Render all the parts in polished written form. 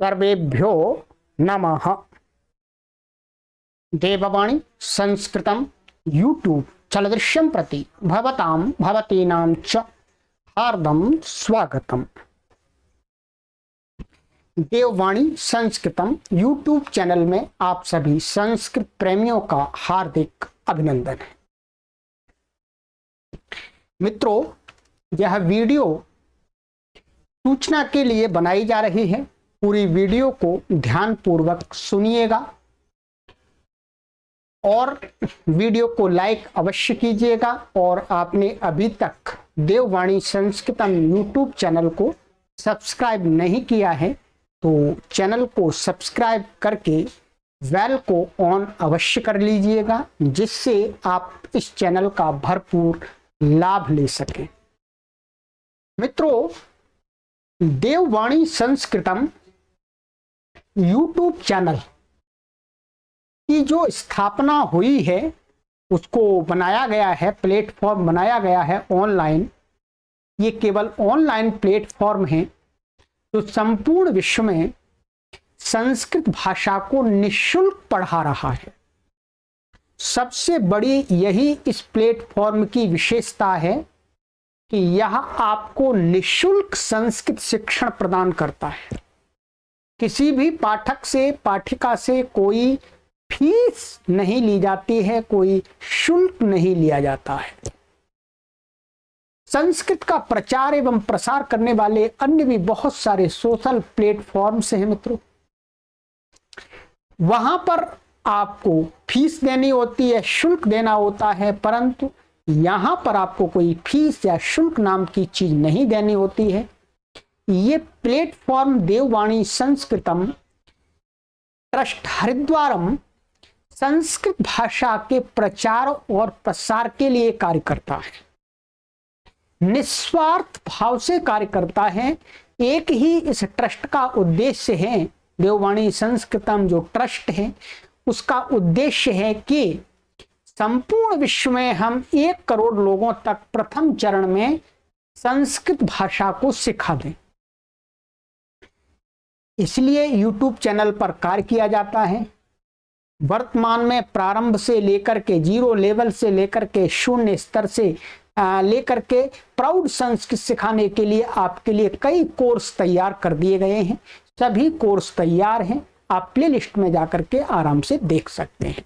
सर्वेभ्यो नमः। देववाणी संस्कृतं यूट्यूब चलदृश्यं प्रति भवतीनां च हार्दं स्वागतम्। देववाणी संस्कृतम यूट्यूब चैनल में आप सभी संस्कृत प्रेमियों का हार्दिक अभिनंदन है। मित्रों, यह वीडियो सूचना के लिए बनाई जा रही है। पूरी वीडियो को ध्यानपूर्वक सुनिएगा और वीडियो को लाइक अवश्य कीजिएगा। और आपने अभी तक देववाणी संस्कृतम यूट्यूब चैनल को सब्सक्राइब नहीं किया है तो चैनल को सब्सक्राइब करके बेल को ऑन अवश्य कर लीजिएगा, जिससे आप इस चैनल का भरपूर लाभ ले सकें। मित्रों, देववाणी संस्कृतम यूट्यूब चैनल की जो स्थापना हुई है, उसको बनाया गया है, प्लेटफॉर्म बनाया गया है ऑनलाइन। ये केवल ऑनलाइन प्लेटफॉर्म है जो संपूर्ण विश्व में संस्कृत भाषा को निःशुल्क पढ़ा रहा है। सबसे बड़ी यही इस प्लेटफॉर्म की विशेषता है कि यह आपको निःशुल्क संस्कृत शिक्षण प्रदान करता है। किसी भी पाठक से, पाठिका से कोई फीस नहीं ली जाती है, कोई शुल्क नहीं लिया जाता है। संस्कृत का प्रचार एवं प्रसार करने वाले अन्य भी बहुत सारे सोशल प्लेटफॉर्म्स हैं मित्रों। वहां पर आपको फीस देनी होती है, शुल्क देना होता है, परंतु यहां पर आपको कोई फीस या शुल्क नाम की चीज नहीं देनी होती है। ये प्लेटफॉर्म देववाणी संस्कृतम ट्रस्ट हरिद्वारम संस्कृत भाषा के प्रचार और प्रसार के लिए कार्य करता है, निस्वार्थ भाव से कार्य करता है। एक ही इस ट्रस्ट का उद्देश्य है, देववाणी संस्कृतम जो ट्रस्ट है उसका उद्देश्य है कि संपूर्ण विश्व में हम 1 करोड़ लोगों तक प्रथम चरण में संस्कृत भाषा को सिखा दें। इसलिए YouTube चैनल पर कार्य किया जाता है। वर्तमान में प्रारंभ से लेकर के 0 लेवल से लेकर के 0 स्तर से लेकर के प्राउड संस्कृत सिखाने के लिए आपके लिए कई कोर्स तैयार कर दिए गए हैं। सभी कोर्स तैयार हैं, आप प्लेलिस्ट में जाकर के आराम से देख सकते हैं।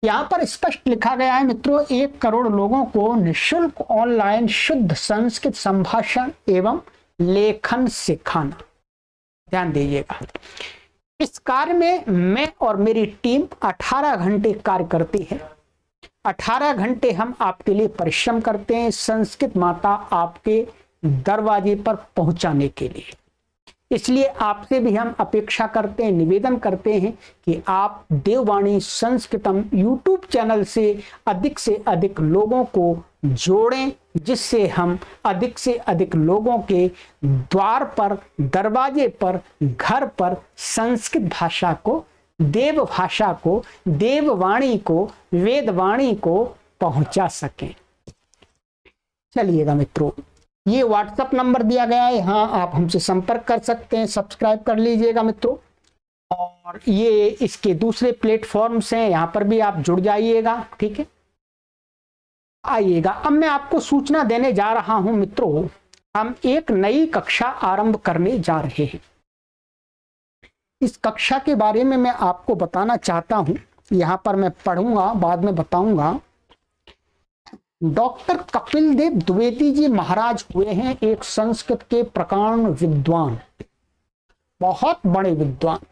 यहाँ पर स्पष्ट लिखा गया है मित्रों, 1 करोड़ लोगों को निःशुल्क ऑनलाइन शुद्ध संस्कृत संभाषण एवं लेखन सिखाना। ध्यान दीजिएगा, इस कार्य में मैं और मेरी टीम 18 घंटे कार्य करती है। 18 घंटे हम आपके लिए परिश्रम करते हैं संस्कृत माता आपके दरवाजे पर पहुंचाने के लिए। इसलिए आपसे भी हम अपेक्षा करते हैं, निवेदन करते हैं कि आप देववाणी संस्कृतम YouTube चैनल से अधिक लोगों को जोड़ें, जिससे हम अधिक से अधिक लोगों के द्वार पर, दरवाजे पर, घर पर संस्कृत भाषा को, देव भाषा को, देववाणी को, वेदवाणी को पहुंचा सकें। चलिएगा मित्रों, ये व्हाट्सएप नंबर दिया गया है, यहाँ आप हमसे संपर्क कर सकते हैं। सब्सक्राइब कर लीजिएगा मित्रों। और ये इसके दूसरे प्लेटफॉर्म्स हैं, यहाँ पर भी आप जुड़ जाइएगा, ठीक है। आइएगा, अब मैं आपको सूचना देने जा रहा हूं मित्रों, हम एक नई कक्षा आरंभ करने जा रहे हैं। इस कक्षा के बारे में मैं आपको बताना चाहता हूं, यहाँ पर मैं पढ़ूंगा, बाद में बताऊंगा। डॉक्टर कपिल देव द्विवेदी जी महाराज हुए हैं एक संस्कृत के प्रकांड विद्वान, बहुत बड़े विद्वान।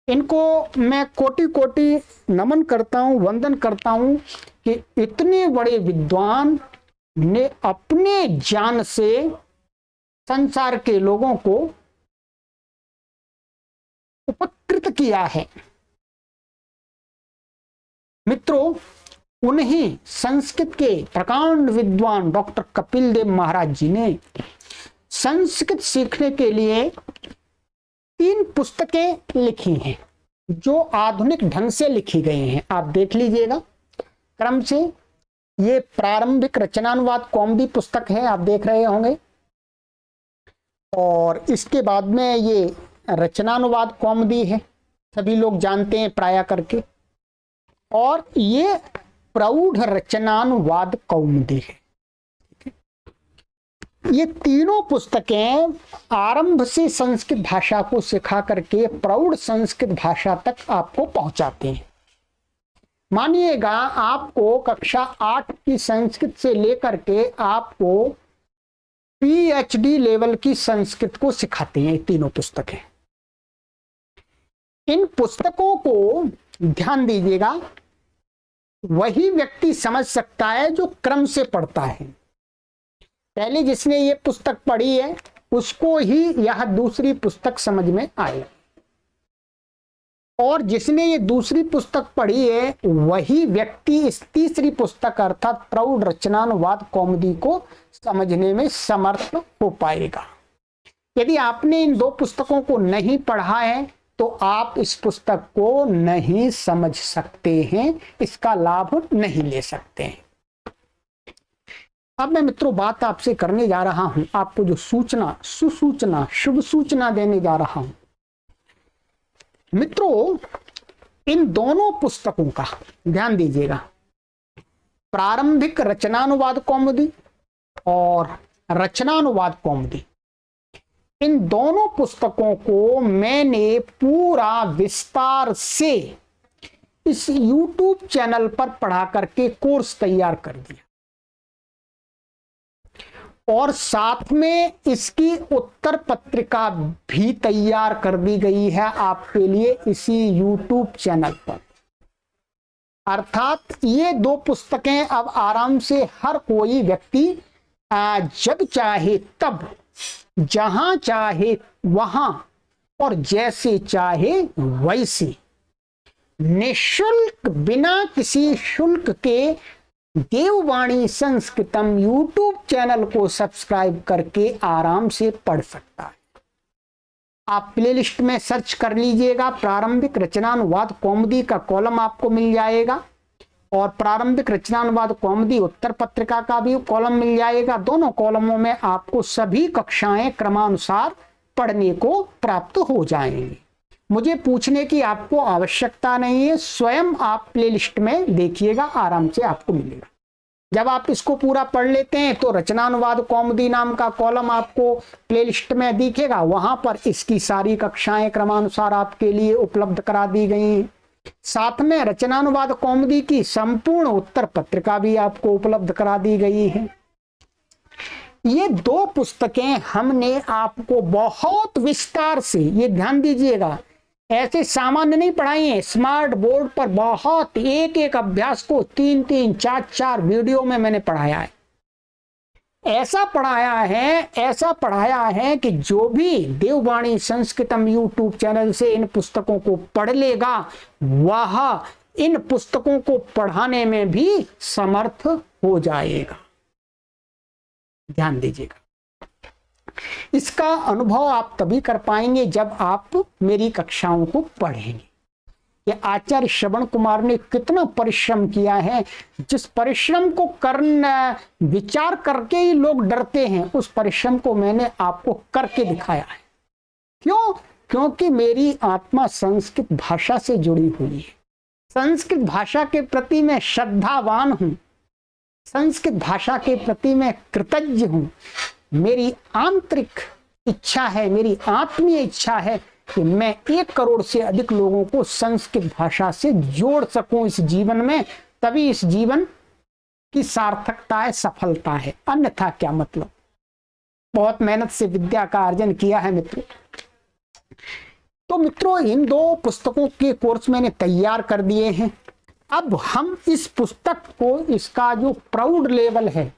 इनको मैं कोटि कोटि नमन करता हूं, वंदन करता हूं कि इतने बड़े विद्वान ने अपने ज्ञान से संसार के लोगों को उपकृत किया है। मित्रों, उन्हीं संस्कृत के प्रकांड विद्वान डॉक्टर कपिल देव महाराज जी ने संस्कृत सीखने के लिए 3 पुस्तकें लिखी हैं, जो आधुनिक ढंग से लिखी गई हैं। आप देख लीजिएगा क्रम से। ये प्रारंभिक रचनानुवाद कौमुदी पुस्तक है, आप देख रहे होंगे। और इसके बाद में ये रचनानुवाद कौमुदी है, सभी लोग जानते हैं प्राय करके, और ये प्रौढ़ रचनानुवाद कौमुदी है। ये तीनों पुस्तकें आरंभ से संस्कृत भाषा को सिखा करके प्रौढ़ संस्कृत भाषा तक आपको पहुंचाते हैं। मानिएगा आपको कक्षा 8 की संस्कृत से लेकर के आपको पीएचडी लेवल की संस्कृत को सिखाते हैं तीनों पुस्तकें। इन पुस्तकों को ध्यान दीजिएगा, वही व्यक्ति समझ सकता है जो क्रम से पढ़ता है। पहले जिसने ये पुस्तक पढ़ी है उसको ही यह दूसरी पुस्तक समझ में आए, और जिसने ये दूसरी पुस्तक पढ़ी है वही व्यक्ति इस तीसरी पुस्तक अर्थात प्रौढ़ रचनानुवाद कौमुदी को समझने में समर्थ हो पाएगा। यदि आपने इन दो पुस्तकों को नहीं पढ़ा है तो आप इस पुस्तक को नहीं समझ सकते हैं, इसका लाभ नहीं ले सकते हैं। अब मैं मित्रों बात आपसे करने जा रहा हूं, आपको जो सूचना, सुसूचना, शुभ सूचना देने जा रहा हूं। मित्रों इन दोनों पुस्तकों का ध्यान दीजिएगा, प्रारंभिक रचनानुवाद कौमुदी और रचनानुवाद कौमुदी, इन दोनों पुस्तकों को मैंने पूरा विस्तार से इस YouTube चैनल पर पढ़ा करके कोर्स तैयार कर दिया, और साथ में इसकी उत्तर पत्रिका भी तैयार कर दी गई है आपके लिए इसी YouTube चैनल पर। अर्थात ये दो पुस्तकें अब आराम से हर कोई व्यक्ति जब चाहे तब, जहां चाहे वहां और जैसे चाहे वैसे निःशुल्क, बिना किसी शुल्क के देववाणी संस्कृतम YouTube चैनल को सब्सक्राइब करके आराम से पढ़ सकता है। आप प्लेलिस्ट में सर्च कर लीजिएगा, प्रारंभिक रचनानुवाद कौमुदी का कॉलम आपको मिल जाएगा, और प्रारंभिक रचनानुवाद कौमुदी उत्तर पत्रिका का भी कॉलम मिल जाएगा। दोनों कॉलमों में आपको सभी कक्षाएं क्रमानुसार पढ़ने को प्राप्त हो जाएंगी। मुझे पूछने की आपको आवश्यकता नहीं है, स्वयं आप प्लेलिस्ट में देखिएगा, आराम से आपको मिलेगा। जब आप इसको पूरा पढ़ लेते हैं तो रचनानुवाद कौमुदी नाम का कॉलम आपको प्लेलिस्ट में दिखेगा, वहां पर इसकी सारी कक्षाएं क्रमानुसार आपके लिए उपलब्ध करा दी गई हैं। साथ में रचनानुवाद कौमुदी की संपूर्ण उत्तर पत्रिका भी आपको उपलब्ध करा दी गई है। ये दो पुस्तकें हमने आपको बहुत विस्तार से, ये ध्यान दीजिएगा, ऐसे सामान्य नहीं पढ़ाई है, स्मार्ट बोर्ड पर बहुत एक एक अभ्यास को 3-3, 4-4 वीडियो में मैंने पढ़ाया है। ऐसा पढ़ाया है कि जो भी देववाणी संस्कृतम YouTube चैनल से इन पुस्तकों को पढ़ लेगा वह इन पुस्तकों को पढ़ाने में भी समर्थ हो जाएगा। ध्यान दीजिएगा, इसका अनुभव आप तभी कर पाएंगे जब आप मेरी कक्षाओं को पढ़ेंगे। ये आचार्य श्रवण कुमार ने कितना परिश्रम किया है, जिस परिश्रम को करना विचार करके ही लोग डरते हैं, उस परिश्रम को मैंने आपको करके दिखाया है। क्यों? क्योंकि मेरी आत्मा संस्कृत भाषा से जुड़ी हुई है, संस्कृत भाषा के प्रति मैं श्रद्धावान हूं, संस्कृत भाषा के प्रति मैं कृतज्ञ हूं। मेरी आंतरिक इच्छा है, मेरी आत्मीय इच्छा है कि मैं 1 करोड़ से अधिक लोगों को संस्कृत भाषा से जोड़ सकूं इस जीवन में, तभी इस जीवन की सार्थकता है, सफलता है। अन्यथा क्या मतलब? बहुत मेहनत से विद्या का अर्जन किया है मित्रों। तो मित्रों इन दो पुस्तकों के कोर्स मैंने तैयार कर दिए हैं। अब हम इस पुस्तक को, इसका जो प्रौढ़ लेवल है,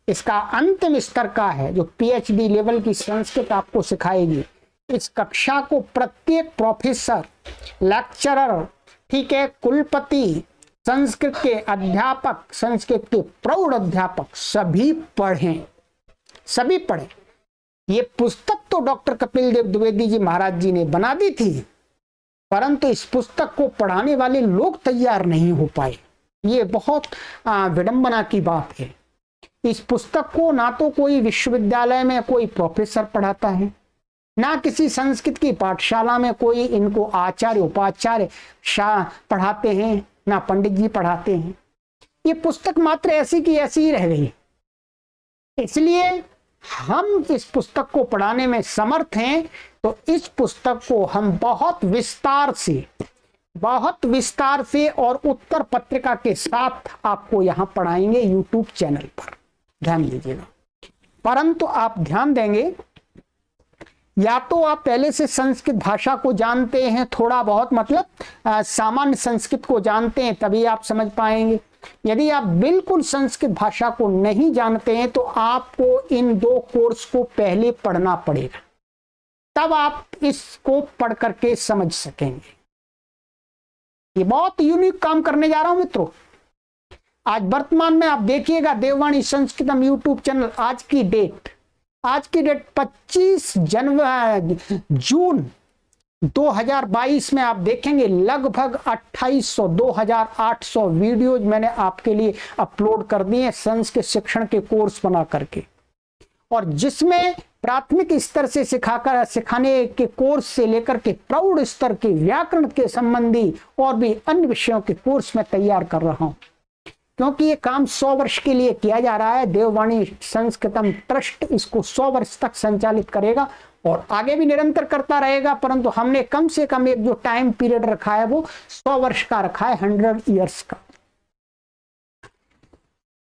इसका अंतिम स्तर का है, जो पीएचडी लेवल की संस्कृत आपको सिखाएगी, इस कक्षा को प्रत्येक प्रोफेसर, लेक्चरर, ठीक है, कुलपति, संस्कृत के अध्यापक, संस्कृत के प्रौढ़ अध्यापक सभी पढ़ें, सभी पढ़ें। ये पुस्तक तो डॉक्टर कपिल देव द्विवेदी जी महाराज जी ने बना दी थी, परंतु इस पुस्तक को पढ़ाने वाले लोग तैयार नहीं हो पाए। ये बहुत विडंबना की बात है। इस पुस्तक को ना तो कोई विश्वविद्यालय में कोई प्रोफेसर पढ़ाता है, ना किसी संस्कृत की पाठशाला में कोई इनको आचार्य उपाचार्य पढ़ाते हैं, ना पंडित जी पढ़ाते हैं। ये पुस्तक मात्र ऐसी की ऐसी ही रह गई। इसलिए हम इस पुस्तक को पढ़ाने में समर्थ हैं, तो इस पुस्तक को हम बहुत विस्तार से और उत्तर पत्रिका के साथ आपको यहां पढ़ाएंगे यूट्यूब चैनल पर, ध्यान दीजिएगा। परंतु आप ध्यान देंगे, या तो आप पहले से संस्कृत भाषा को जानते हैं थोड़ा बहुत, मतलब सामान्य संस्कृत को जानते हैं, तभी आप समझ पाएंगे। यदि आप बिल्कुल संस्कृत भाषा को नहीं जानते हैं तो आपको इन 2 कोर्स को पहले पढ़ना पड़ेगा, तब आप इसको पढ़ करके समझ सकेंगे। ये बहुत यूनिक काम करने जा रहा हूं मित्रों। आज वर्तमान में आप देखिएगा देववाणी संस्कृतम यूट्यूब चैनल, आज की डेट 25 जून 2022 में आप देखेंगे लगभग 2800-2800 वीडियोज मैंने आपके लिए अपलोड कर दिए संस्कृत शिक्षण के कोर्स बना करके, और जिसमें प्राथमिक स्तर से सिखाने के कोर्स से लेकर के प्रौढ़ स्तर के व्याकरण के संबंधी और भी अन्य विषयों के कोर्स में तैयार कर रहा हूं, क्योंकि ये काम 100 वर्ष के लिए किया जा रहा है। देववाणी संस्कृतम ट्रस्ट इसको 100 वर्ष तक संचालित करेगा और आगे भी निरंतर करता रहेगा, परंतु हमने कम से कम एक जो टाइम पीरियड रखा है वो 100 वर्ष का रखा है, 100 ईयर्स का।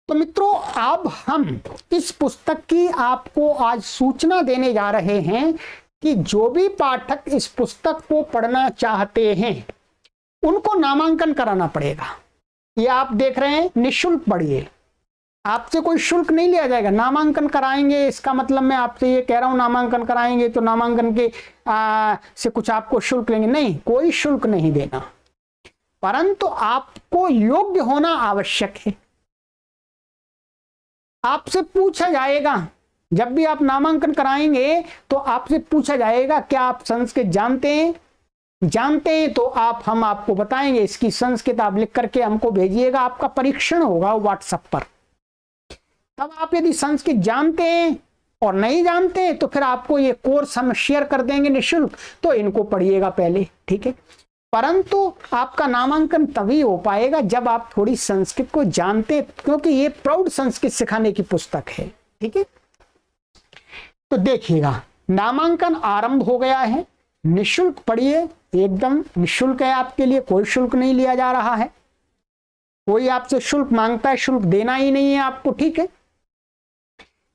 तो मित्रों, अब हम इस पुस्तक की आपको आज सूचना देने जा रहे हैं कि जो भी पाठक इस पुस्तक को पढ़ना चाहते हैं उनको नामांकन कराना पड़ेगा। ये आप देख रहे हैं, निःशुल्क पढ़िए, आपसे कोई शुल्क नहीं लिया जाएगा। नामांकन कराएंगे इसका मतलब मैं आपसे ये कह रहा हूं नामांकन कराएंगे तो नामांकन के से कुछ आपको शुल्क लेंगे, नहीं, कोई शुल्क नहीं देना, परंतु आपको योग्य होना आवश्यक है। आपसे पूछा जाएगा, जब भी आप नामांकन कराएंगे तो आपसे पूछा जाएगा क्या आप संस्कृत जानते हैं, तो हम आपको बताएंगे इसकी संस्कृत आप लिख करके हमको भेजिएगा, आपका परीक्षण होगा व्हाट्सएप पर। तब आप यदि संस्कृत जानते हैं और नहीं जानते हैं तो फिर आपको ये कोर्स हम शेयर कर देंगे निःशुल्क, तो इनको पढ़िएगा पहले, ठीक है। परंतु आपका नामांकन तभी हो पाएगा जब आप थोड़ी संस्कृत को जानते, क्योंकि ये प्रौढ़ संस्कृत सिखाने की पुस्तक है, ठीक है। तो देखिएगा, नामांकन आरंभ हो गया है, निःशुल्क पढ़िए, एकदम निःशुल्क है आपके लिए, कोई शुल्क नहीं लिया जा रहा है। कोई आपसे शुल्क मांगता है, शुल्क देना ही नहीं है आपको, ठीक है।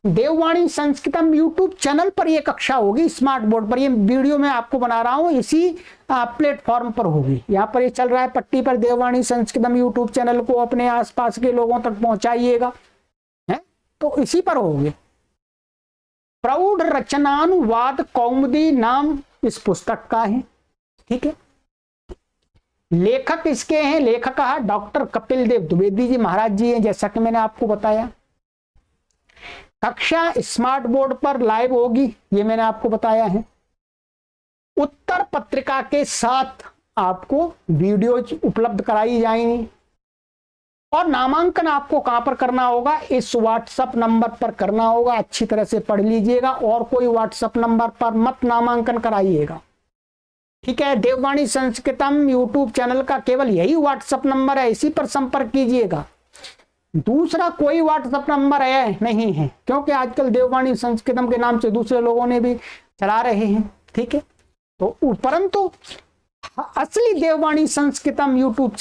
देववाणी संस्कृतम यूट्यूब चैनल पर यह कक्षा होगी, स्मार्ट बोर्ड पर। ये वीडियो मैं आपको बना रहा हूं इसी प्लेटफॉर्म पर होगी। यहाँ पर ये चल रहा है पट्टी पर, देववाणी संस्कृतम यूट्यूब चैनल को अपने आसपास के लोगों तक पहुंचाइएगा, है तो इसी पर होगी। प्रौढ़ रचनानुवाद कौमुदी नाम इस पुस्तक का है, ठीक है। लेखक इसके हैं, लेखक डॉक्टर कपिल देव द्विवेदी जी महाराज जी हैं, जैसा कि मैंने आपको बताया। कक्षा स्मार्ट बोर्ड पर लाइव होगी, ये मैंने आपको बताया है। उत्तर पत्रिका के साथ आपको वीडियोज उपलब्ध कराई जाएंगी। और नामांकन आपको कहां पर करना होगा, इस व्हाट्सएप नंबर पर करना होगा। अच्छी तरह से पढ़ लीजिएगा, और कोई व्हाट्सएप नंबर पर मत नामांकन कराइएगा, ठीक है। देववाणी संस्कृतम यूट्यूब चैनल का केवल यही व्हाट्सएप नंबर है, इसी पर संपर्क कीजिएगा। दूसरा कोई व्हाट्सएप नंबर है नहीं है, क्योंकि आजकल देववाणी संस्कृतम के नाम से दूसरे लोगों ने भी चला रहे हैं, ठीक है। तो परंतु असली देववाणी संस्कृतम यूट्यूब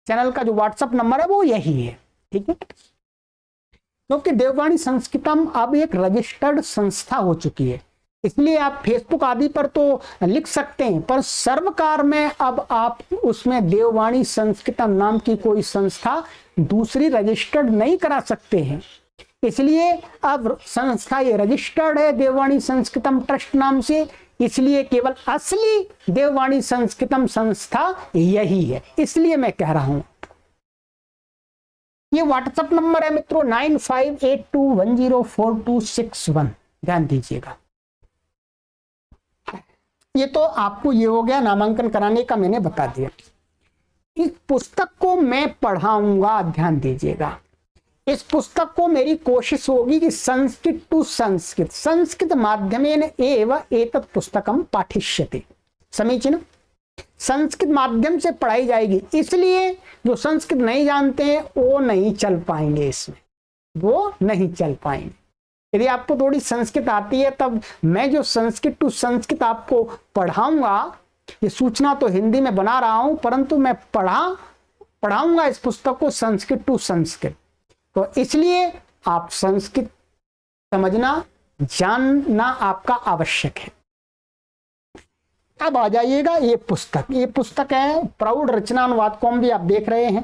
चैनल का जो व्हाट्सएप नंबर है वो यही है, ठीक है। क्योंकि देववाणी संस्कृतम अब एक रजिस्टर्ड संस्था हो चुकी है, इसलिए आप फेसबुक आदि पर तो लिख सकते हैं, पर सर्वकार में अब आप उसमें देववाणी संस्कृतम नाम की कोई संस्था दूसरी रजिस्टर्ड नहीं करा सकते हैं। इसलिए अब संस्था ये रजिस्टर्ड है देववाणी संस्कृतम ट्रस्ट नाम से, इसलिए केवल असली देववाणी संस्कृतम संस्था यही है, इसलिए मैं कह रहा हूं। ये व्हाट्सएप नंबर है मित्रों 9582104261, ध्यान दीजिएगा। ये तो आपको ये हो गया नामांकन कराने का, मैंने बता दिया। इस पुस्तक को मैं पढ़ाऊंगा, ध्यान दीजिएगा। इस पुस्तक को मेरी कोशिश होगी कि संस्कृत टू संस्कृत, संस्कृत माध्यमेन एव एतत् पुस्तकम पाठिष्यते। समीचीन, संस्कृत माध्यम से पढ़ाई जाएगी, इसलिए जो संस्कृत नहीं जानते हैं वो नहीं चल पाएंगे, इसमें वो नहीं चल पाएंगे। यदि आपको थोड़ी संस्कृत आती है तब मैं जो संस्कृत टू संस्कृत आपको पढ़ाऊंगा, ये सूचना तो हिंदी में बना रहा हूं परंतु मैं पढ़ाऊंगा इस पुस्तक को संस्कृत टू संस्कृत, तो इसलिए आप संस्कृत समझना जानना आपका आवश्यक है। अब आ जाइएगा ये पुस्तक है प्रौढ़ रचनानुवाद कौमुदी, आप देख रहे हैं।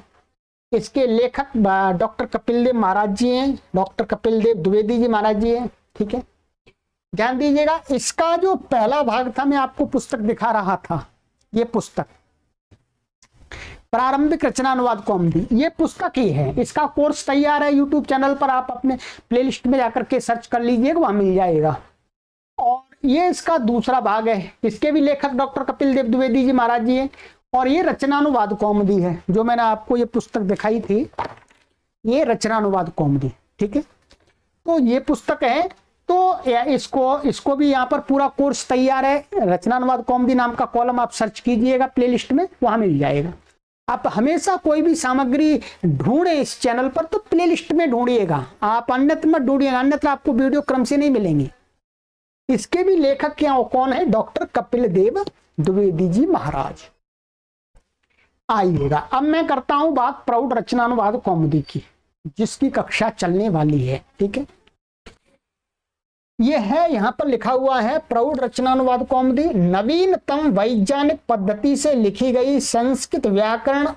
इसके लेखक डॉक्टर कपिल देव महाराज जी हैं, डॉक्टर कपिल देव द्विवेदी जी महाराज जी हैं। ठीक है, ध्यान दीजिएगा। इसका जो पहला भाग था, मैं आपको पुस्तक दिखा रहा था, ये पुस्तक प्रारंभिक रचनानुवाद कौमुदी, ये पुस्तक ही है। इसका कोर्स तैयार है यूट्यूब चैनल पर, आप अपने प्लेलिस्ट में जाकर के सर्च कर लीजिएगा, वहां मिल जाएगा। और ये इसका दूसरा भाग है। इसके भी लेखक डॉक्टर कपिल देव द्विवेदी जी महाराज जी हैं। और ये रचनानुवाद कौमुदी है, जो मैंने आपको ये पुस्तक दिखाई थी, ये रचनानुवाद कौमुदी। ठीक है, तो ये पुस्तक है। तो इसको भी यहाँ पर पूरा कोर्स तैयार है। रचनानुवाद कौमुदी नाम का कॉलम आप सर्च कीजिएगा प्लेलिस्ट में, वहां मिल जाएगा। आप हमेशा कोई भी सामग्री ढूंढे इस चैनल पर तो प्लेलिस्ट में ढूंढिएगा, आप अन्यत्र मत ढूंढिएगा, अन्यथा आपको वीडियो क्रम से नहीं मिलेंगे। इसके भी लेखक क्या कौन है? डॉक्टर कपिल देव द्विवेदी जी महाराज। आइएगा, अब मैं करता हूं बात प्रौढ़ रचनानुवाद कौमुदी की, जिसकी कक्षा चलने वाली है। ठीक है, यह है, यहां पर लिखा हुआ है प्रौढ़ रचनानुवाद कौमुदी, नवीनतम वैज्ञानिक पद्धति से लिखी गई संस्कृत व्याकरण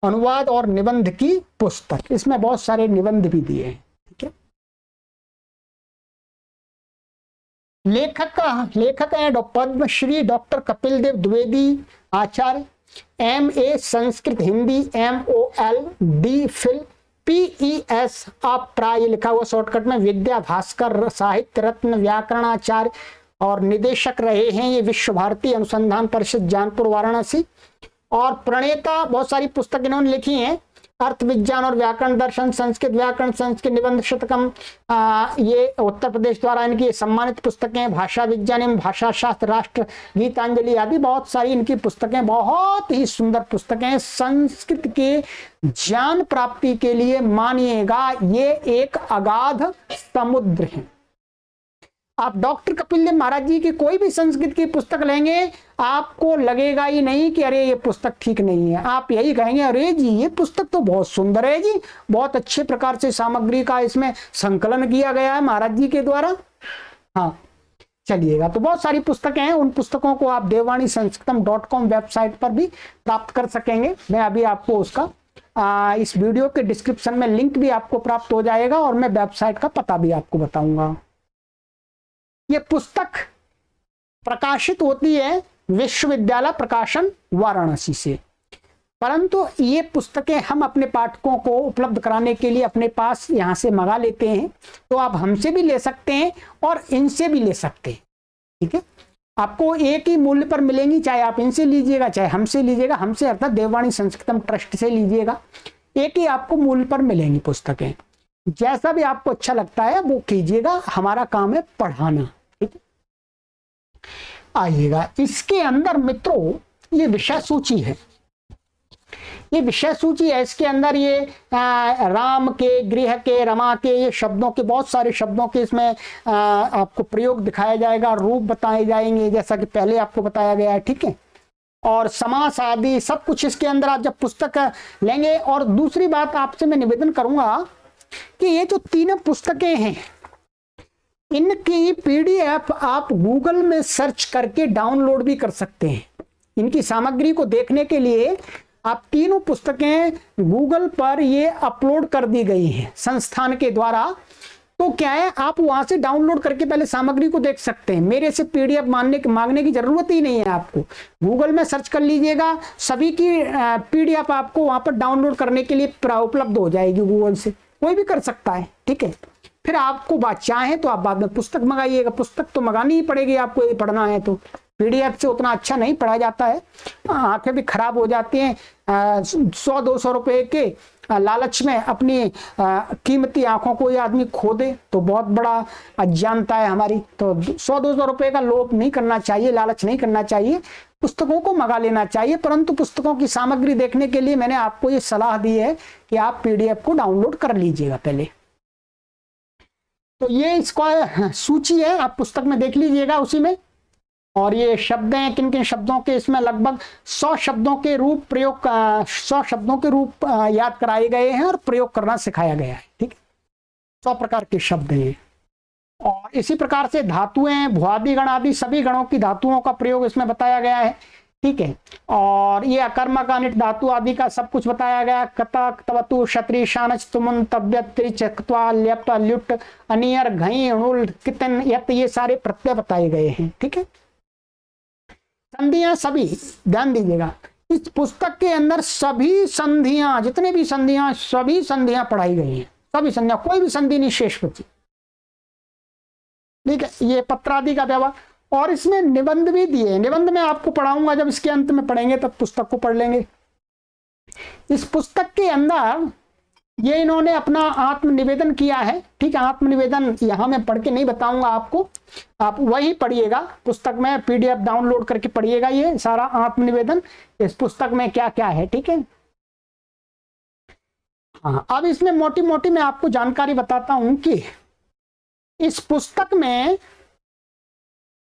अनुवाद और निबंध की पुस्तक। इसमें बहुत सारे निबंध भी दिए हैं। ठीक है, लेखक है Padmashri doctor Kapil Dev Dwivedi Acharya, MA Sanskrit Hindi, MOLD phil, PES आप प्राय लिखा हुआ शॉर्टकट में, विद्या भास्कर साहित्य रत्न व्याकरणाचार्य और निदेशक रहे हैं ये विश्व भारती अनुसंधान परिषद जानपुर वाराणसी। और प्रणेता बहुत सारी पुस्तक इन्होंने लिखी हैं, अर्थ विज्ञान और व्याकरण दर्शन, संस्कृत व्याकरण, संस्कृत निबंध शतकम, ये उत्तर प्रदेश द्वारा इनकी सम्मानित पुस्तकें हैं। भाषा विज्ञान एवं भाषा शास्त्र, राष्ट्र गीतांजलि आदि बहुत सारी इनकी पुस्तकें, बहुत ही सुंदर पुस्तकें हैं। संस्कृत के ज्ञान प्राप्ति के लिए मानिएगा ये एक अगाध समुद्र है। आप डॉक्टर कपिल देव महाराज जी की कोई भी संस्कृत की पुस्तक लेंगे, आपको लगेगा ही नहीं कि अरे ये पुस्तक ठीक नहीं है। आप यही कहेंगे अरे जी ये पुस्तक तो बहुत सुंदर है जी, बहुत अच्छे प्रकार से सामग्री का इसमें संकलन किया गया है महाराज जी के द्वारा। हाँ, चलिएगा, तो बहुत सारी पुस्तकें हैं। उन पुस्तकों को आप देववाणी संस्कृतम.com वेबसाइट पर भी प्राप्त कर सकेंगे। मैं अभी आपको उसका इस वीडियो के डिस्क्रिप्शन में लिंक भी आपको प्राप्त हो जाएगा और मैं वेबसाइट का पता भी आपको बताऊंगा। ये पुस्तक प्रकाशित होती है विश्वविद्यालय प्रकाशन वाराणसी से, परंतु ये पुस्तकें हम अपने पाठकों को उपलब्ध कराने के लिए अपने पास यहाँ से मंगा लेते हैं। तो आप हमसे भी ले सकते हैं और इनसे भी ले सकते हैं। ठीक है, आपको एक ही मूल्य पर मिलेंगी, चाहे आप इनसे लीजिएगा चाहे हमसे लीजिएगा। हमसे अर्थात देववाणी संस्कृतम ट्रस्ट से लीजिएगा, एक ही आपको मूल्य पर मिलेंगी पुस्तकें। जैसा भी आपको अच्छा लगता है वो कीजिएगा, हमारा काम है पढ़ाना। ठीक है, आइएगा, इसके अंदर मित्रों ये विषय सूची है। ये विषय सूची है, इसके अंदर ये राम के, गृह के, रमा के, ये शब्दों के, बहुत सारे शब्दों के इसमें आपको प्रयोग दिखाया जाएगा, रूप बताए जाएंगे जैसा कि पहले आपको बताया गया है। ठीक है, और समास आदि सब कुछ इसके अंदर आप जब पुस्तक लेंगे। और दूसरी बात आपसे मैं निवेदन करूंगा कि ये जो तीनों पुस्तकें हैं इनकी PDF आप गूगल में सर्च करके डाउनलोड भी कर सकते हैं। इनकी सामग्री को देखने के लिए आप तीनों पुस्तकें गूगल पर ये अपलोड कर दी गई हैं संस्थान के द्वारा। तो क्या है, आप वहां से डाउनलोड करके पहले सामग्री को देख सकते हैं। मेरे से PDF मांगने की जरूरत ही नहीं है आपको। गूगल में सर्च कर लीजिएगा, सभी की PDF आपको वहां पर डाउनलोड करने के लिए उपलब्ध हो जाएगी। गूगल से कोई भी कर सकता है। ठीक है, फिर आपको बात चाहे तो आप बाद में पुस्तक मंगाइएगा। पुस्तक तो मंगानी ही पड़ेगी आपको, ये पढ़ना है तो। PDF से उतना अच्छा नहीं पढ़ा जाता है, आंखें भी खराब हो जाती हैं। 100-200 रुपए के लालच में अपनी कीमती आंखों को ये आदमी खो दे तो बहुत बड़ा अज्ञानता है हमारी। तो 100-200 रुपए का लोभ नहीं करना चाहिए, लालच नहीं करना चाहिए, पुस्तकों को मंगा लेना चाहिए। परंतु पुस्तकों की सामग्री देखने के लिए मैंने आपको ये सलाह दी है कि आप पीडीएफ को डाउनलोड कर लीजिएगा पहले। तो ये इसका सूची है, आप पुस्तक में देख लीजिएगा उसी में। और ये शब्द हैं, किन किन शब्दों के, इसमें लगभग 100 शब्दों के रूप प्रयोग 100 शब्दों के रूप याद कराए गए हैं और प्रयोग करना सिखाया गया है। ठीक है, 100 प्रकार के शब्द हैं। और इसी प्रकार से धातुएं, भुआदि गण आदि सभी गणों की धातुओं का प्रयोग इसमें बताया गया है। ठीक है, और ये अकर्मक अनिट धातु आदि का सब कुछ बताया गया। कतक तवतु क्षत्रि शानच तुमुन तव्यत त्रिच क्त्वा ल्यप ल्युट अनियर घई अणुल कितन यत, ये सारे प्रत्यय बताए गए हैं। ठीक है, संधियां सभी ध्यान दीजिएगा, इस पुस्तक के अंदर सभी संधियां, जितने भी संधियां, सभी संधियां पढ़ाई गई हैं, सभी संधियां, कोई भी संधि नहीं शेष बची। ठीक है, ये पत्रादि का व्यवहार। और इसमें निबंध भी दिए, निबंध में आपको पढ़ाऊंगा, जब इसके अंत में पढ़ेंगे तब पुस्तक को पढ़ लेंगे। इस पुस्तक के अंदर ये इन्होंने अपना आत्मनिवेदन किया है। ठीक है, आत्मनिवेदन यहां मैं पढ़ के नहीं बताऊंगा आपको, आप वही पढ़िएगा, पुस्तक में पीडीएफ डाउनलोड करके पढ़िएगा ये सारा आत्मनिवेदन, इस पुस्तक में क्या क्या है। ठीक है, हाँ, अब इसमें मोटी मोटी मैं आपको जानकारी बताता हूं कि इस पुस्तक में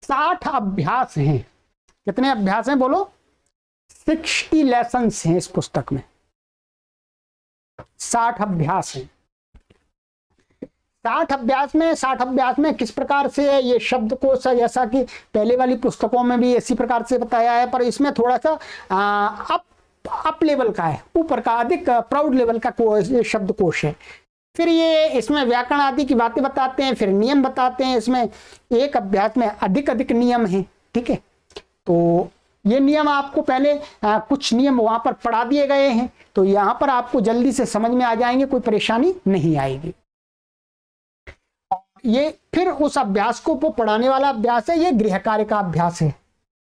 60 अभ्यास हैं। कितने अभ्यास हैं बोलो? 60 लेसन्स हैं इस पुस्तक में, 60 अभ्यास हैं। 60 अभ्यास में किस प्रकार से ये शब्द को, जैसा कि पहले वाली पुस्तकों में भी इसी प्रकार से बताया है, पर इसमें थोड़ा सा अप लेवल का है, ऊपर का, अधिक प्राउड लेवल का ये शब्दकोश है। फिर ये इसमें व्याकरण आदि की बातें बताते हैं, फिर नियम बताते हैं। इसमें एक अभ्यास में अधिक नियम हैं। ठीक है, तो ये नियम आपको पहले कुछ नियम वहां पर पढ़ा दिए गए हैं, तो यहां पर आपको जल्दी से समझ में आ जाएंगे, कोई परेशानी नहीं आएगी। ये फिर उस अभ्यास को वो पढ़ाने वाला अभ्यास है, ये गृह कार्य का अभ्यास है।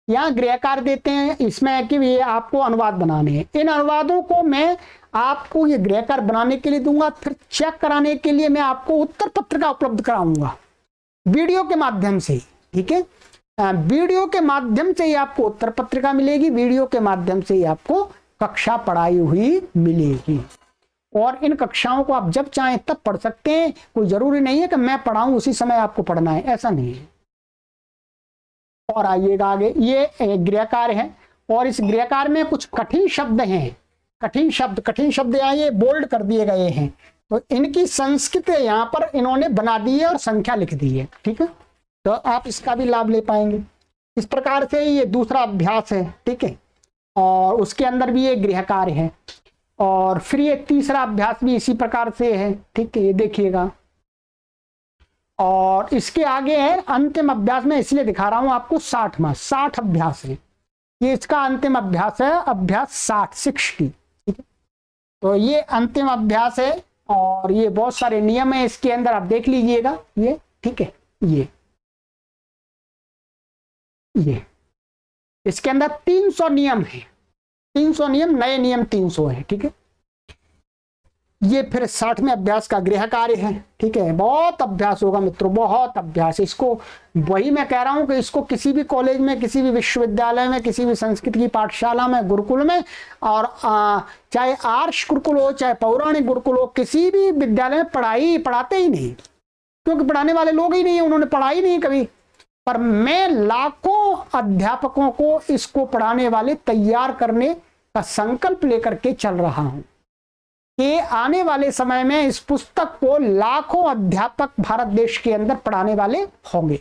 यहाँ गृह कार्य देते हैं इसमें कि ये आपको अनुवाद बनाने हैं। इन अनुवादों को मैं आपको ये गृह कार्य बनाने के लिए दूंगा, फिर चेक कराने के लिए मैं आपको उत्तर पत्रिका उपलब्ध कराऊंगा वीडियो के माध्यम से। ठीक है, वीडियो के माध्यम से ही आपको उत्तर पत्रिका मिलेगी, वीडियो के माध्यम से ही आपको कक्षा पढ़ाई हुई मिलेगी। और इन कक्षाओं को आप जब चाहें तब पढ़ सकते हैं, कोई जरूरी नहीं है कि मैं पढ़ाऊं उसी समय आपको पढ़ना है, ऐसा नहीं है। और आइएगा आगे, ये गृह कार्य है, और इस गृह कार्य में कुछ कठिन शब्द हैं, कठिन शब्द यहाँ ये बोल्ड कर दिए गए हैं, तो इनकी संस्कृत यहाँ पर इन्होंने बना दी है और संख्या लिख दी है। ठीक है, तो आप इसका भी लाभ ले पाएंगे। इस प्रकार से ये दूसरा अभ्यास है। ठीक है, और उसके अंदर भी ये गृह कार्य है। और फिर ये तीसरा अभ्यास भी इसी प्रकार से है। ठीक है, ये देखिएगा। और इसके आगे है अंतिम अभ्यास, में इसलिए दिखा रहा हूं आपको 60 अभ्यास है। ये इसका अंतिम अभ्यास है, अभ्यास 60। ठीक है, तो ये अंतिम अभ्यास है, और ये बहुत सारे नियम है इसके अंदर, आप देख लीजिएगा ये। ठीक है, ये इसके अंदर 300 नियम है, 300 नियम, नए नियम 300 है। ठीक है, ये फिर 60वें अभ्यास का गृह कार्य है। ठीक है, बहुत अभ्यास होगा मित्रों, बहुत अभ्यास। इसको वही मैं कह रहा हूं कि इसको किसी भी कॉलेज में, किसी भी विश्वविद्यालय में, किसी भी संस्कृत की पाठशाला में, गुरुकुल में, और चाहे आर्ष गुरुकुल हो, चाहे पौराणिक गुरुकुल हो, किसी भी विद्यालय में पढ़ाते ही नहीं, क्योंकि पढ़ाने वाले लोग ही नहीं है, उन्होंने पढ़ा ही नहीं कभी। पर मैं लाखों अध्यापकों को इसको पढ़ाने वाले तैयार करने का संकल्प लेकर के चल रहा हूं कि आने वाले समय में इस पुस्तक को लाखों अध्यापक भारत देश के अंदर पढ़ाने वाले होंगे।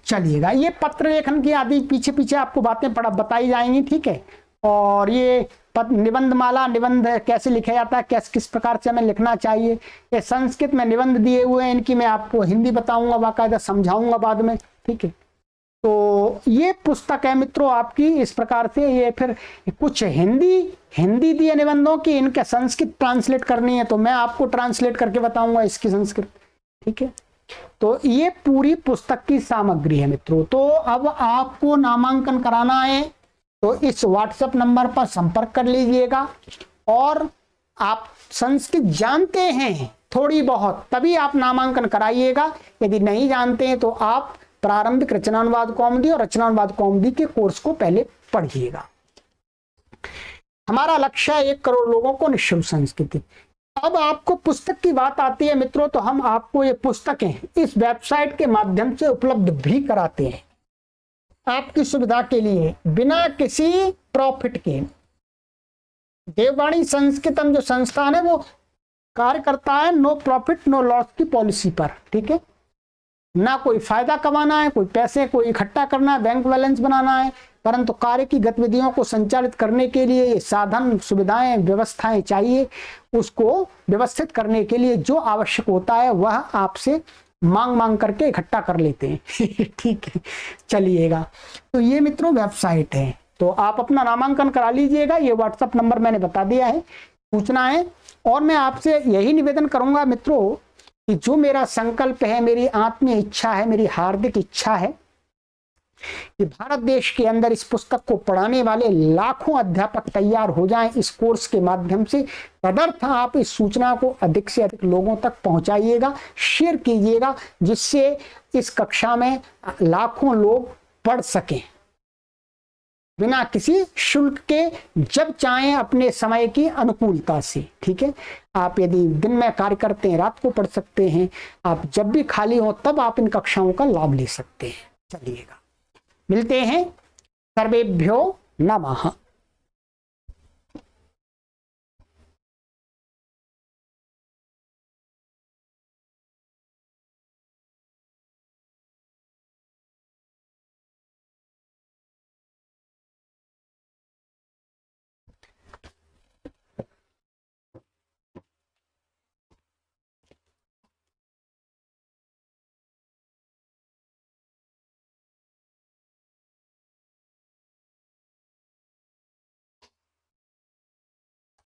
चलिएगा, ये पत्र लेखन की आदि पीछे पीछे आपको बातें बताई जाएंगी। ठीक है, और ये निबंध माला, निबंध कैसे लिखा जाता है, किस प्रकार से हमें लिखना चाहिए, ये संस्कृत में निबंध दिए हुए हैं, इनकी मैं आपको हिंदी बताऊंगा, बाकायदा समझाऊंगा बाद में। ठीक है, तो ये पुस्तक है मित्रों आपकी इस प्रकार से। ये फिर कुछ हिंदी दिए निबंधों की, इनके संस्कृत ट्रांसलेट करनी है, तो मैं आपको ट्रांसलेट करके बताऊंगा इसकी संस्कृत। ठीक है, तो ये पूरी पुस्तक की सामग्री है मित्रों। तो अब आपको नामांकन कराना है तो इस व्हाट्सएप नंबर पर संपर्क कर लीजिएगा, और आप संस्कृत जानते हैं थोड़ी बहुत, तभी आप नामांकन कराइएगा। यदि नहीं जानते हैं तो आप प्रारंभिक रचनानुवाद कौमुदी और रचनानुवाद कौमुदी के कोर्स को पहले पढ़िएगा। हमारा लक्ष्य है 1 करोड़ लोगों को निःशुल्क संस्कृति। अब आपको पुस्तक की बात आती है मित्रों, तो हम आपको ये पुस्तकें इस वेबसाइट के माध्यम से उपलब्ध भी कराते हैं आपकी सुविधा के लिए, बिना किसी प्रॉफिट के। देववाणी संस्कृतम जो संस्थान है वो कार्य करता है नो प्रॉफिट नो लॉस की पॉलिसी पर, ठीक है। ना कोई फायदा कमाना है, कोई पैसे कोई इकट्ठा करना है, बैंक बैलेंस बनाना है, परंतु कार्य की गतिविधियों को संचालित करने के लिए साधन सुविधाएं व्यवस्थाएं चाहिए। उसको व्यवस्थित करने के लिए जो आवश्यक होता है वह आपसे मांग करके इकट्ठा कर लेते हैं ठीक है, चलिएगा। तो ये मित्रों वेबसाइट है, तो आप अपना नामांकन करा लीजिएगा। ये व्हाट्सएप नंबर मैंने बता दिया है, पूछना है। और मैं आपसे यही निवेदन करूंगा मित्रों कि जो मेरा संकल्प है, मेरी आत्मीय इच्छा है, मेरी हार्दिक इच्छा है कि भारत देश के अंदर इस पुस्तक को पढ़ाने वाले लाखों अध्यापक तैयार हो जाएं इस कोर्स के माध्यम से। तदर्थ आप इस सूचना को अधिक से अधिक लोगों तक पहुंचाइएगा, शेयर कीजिएगा, जिससे इस कक्षा में लाखों लोग पढ़ सकें बिना किसी शुल्क के, जब चाहें अपने समय की अनुकूलता से, ठीक है। आप यदि दिन में कार्य करते हैं रात को पढ़ सकते हैं, आप जब भी खाली हो तब आप इन कक्षाओं का लाभ ले सकते हैं। चलिएगा, मिलते हैं। सर्वेभ्यो नमः।